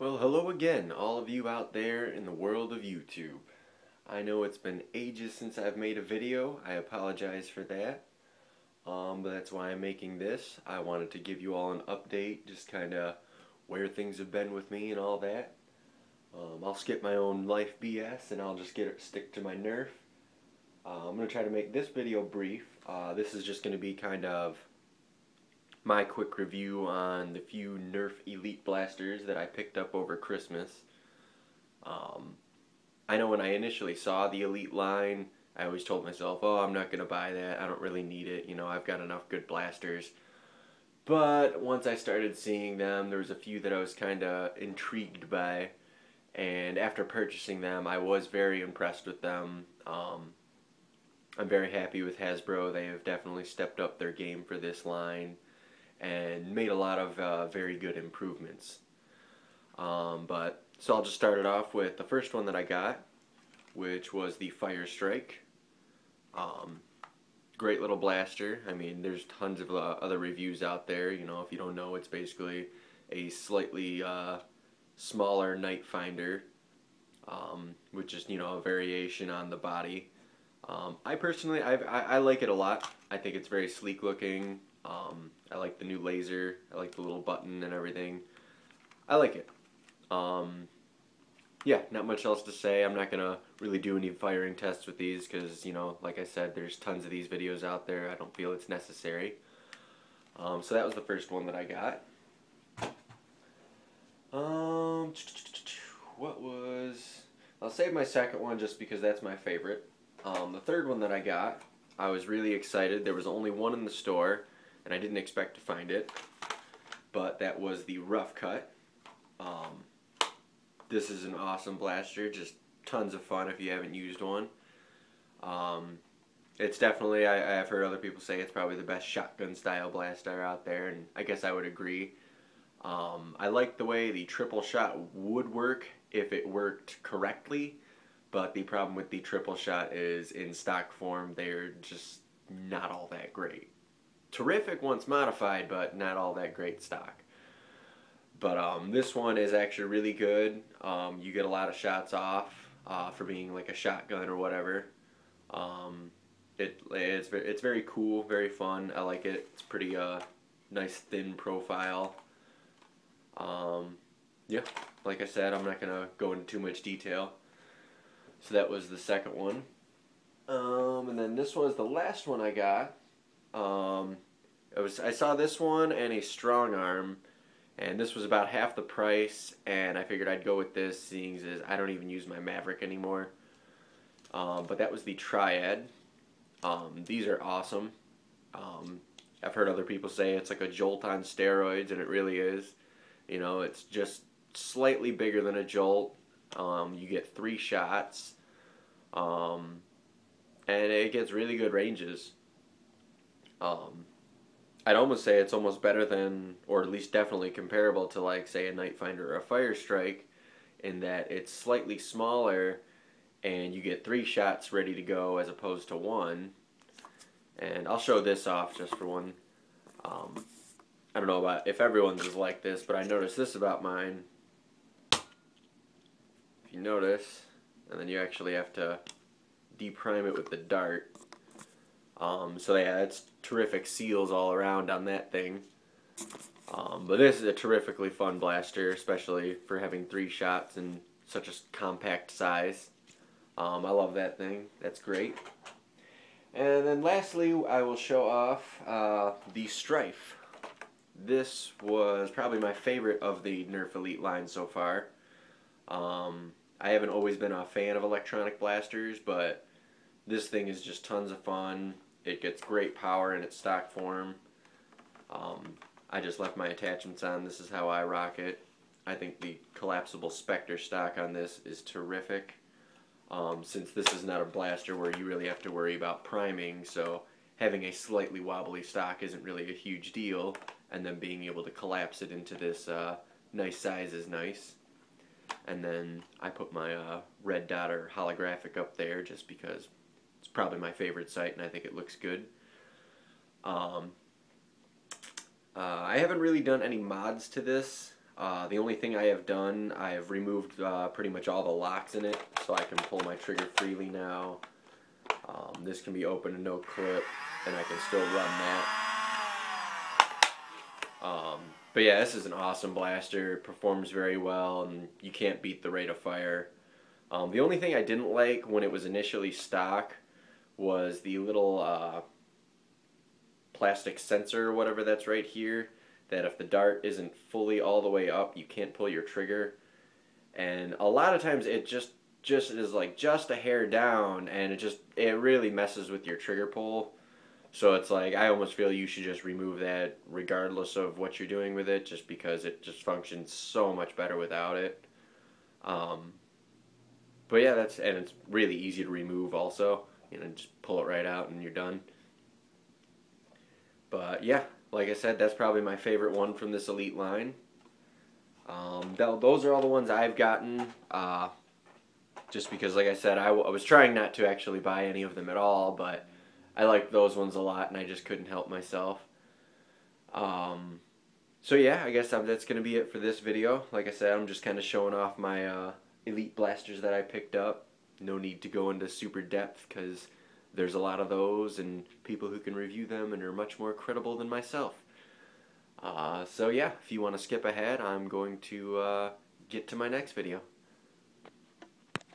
Well, hello again, all of you out there in the world of YouTube. I know it's been ages since I've made a video. I apologize for that. But that's why I'm making this. I wanted to give you all an update, just kind of where things have been with me and all that. I'll skip my own life BS and I'll just stick to my Nerf. I'm going to try to make this video brief. This is just going to be kind of my quick review on the few Nerf Elite Blasters that I picked up over Christmas. I know when I initially saw the Elite line, I always told myself, oh, I'm not going to buy that, I don't really need it, you know, I've got enough good blasters. But once I started seeing them, there was a few that I was kind of intrigued by, and after purchasing them, I was very impressed with them. I'm very happy with Hasbro. They have definitely stepped up their game for this line and made a lot of very good improvements. So I'll just start it off with the first one that I got, which was the Firestrike. Great little blaster. I mean, there's tons of other reviews out there. You know, if you don't know, it's basically a slightly smaller night finder, with just, you know, a variation on the body. I personally, I like it a lot. I think it's very sleek looking. I like the new laser. I like the little button and everything. I like it. Yeah, not much else to say. I'm not going to really do any firing tests with these because, you know, like I said, there's tons of these videos out there. I don't feel it's necessary. So that was the first one that I got. I'll save my second one just because that's my favorite. The third one that I got, I was really excited. There was only one in the store, and I didn't expect to find it, but that was the Rough Cut. This is an awesome blaster, just tons of fun if you haven't used one. It's definitely, I've heard other people say it's probably the best shotgun style blaster out there, and I guess I would agree. I like the way the triple shot would work if it worked correctly, but the problem with the triple shot is in stock form they're just not all that great. Terrific once modified, but not all that great stock. But this one is actually really good. You get a lot of shots off for being like a shotgun or whatever. It's very cool, very fun. I like it. It's pretty nice thin profile. Yeah, like I said, I'm not gonna go into too much detail. So that was the second one. And then this was the last one I got. I saw this one and a strong arm, and this was about half the price, and I figured I'd go with this, seeing as I don't even use my Maverick anymore. But that was the Triad. These are awesome. I've heard other people say it's like a Jolt on steroids, and it really is. You know, it's just slightly bigger than a Jolt. You get 3 shots, and it gets really good ranges. I'd almost say it's almost better than, or at least definitely comparable to, like, say, a Nightfinder or a Firestrike, in that it's slightly smaller, and you get 3 shots ready to go as opposed to 1. And I'll show this off just for one. I don't know about if everyone's is like this, but I noticed this about mine. If you notice, and then you actually have to deprime it with the dart. So yeah, it's terrific seals all around on that thing. But this is a terrifically fun blaster, especially for having 3 shots in such a compact size. I love that thing. That's great. And then lastly, I will show off the Stryfe. This was probably my favorite of the Nerf Elite line so far. I haven't always been a fan of electronic blasters, but this thing is just tons of fun. It gets great power in its stock form. I just left my attachments on. This is how I rock it. I think the collapsible Spectre stock on this is terrific. Since this is not a blaster where you really have to worry about priming, so having a slightly wobbly stock isn't really a huge deal, and then being able to collapse it into this nice size is nice. And then I put my red dot or holographic up there just because it's probably my favorite sight and I think it looks good. I haven't really done any mods to this. The only thing I have done, I have removed pretty much all the locks in it, so I can pull my trigger freely now. This can be open and no clip, and I can still run that. But yeah, this is an awesome blaster. It performs very well, and you can't beat the rate of fire. The only thing I didn't like when it was initially stock was the little plastic sensor or whatever that's right here, that if the dart isn't fully all the way up, you can't pull your trigger. And a lot of times it just is like just a hair down, and it really messes with your trigger pull. So it's like, I almost feel you should just remove that regardless of what you're doing with it, just because it just functions so much better without it. But yeah, and it's really easy to remove also. You know, just pull it right out and you're done. But yeah, like I said, that's probably my favorite one from this Elite line. Those are all the ones I've gotten. Just because, like I said, I was trying not to actually buy any of them at all, but I like those ones a lot, and I just couldn't help myself. So yeah, I guess that's going to be it for this video. Like I said, I'm just kind of showing off my Elite blasters that I picked up. No need to go into super depth, because there's a lot of those, and people who can review them and are much more credible than myself. So yeah, if you want to skip ahead, I'm going to get to my next video.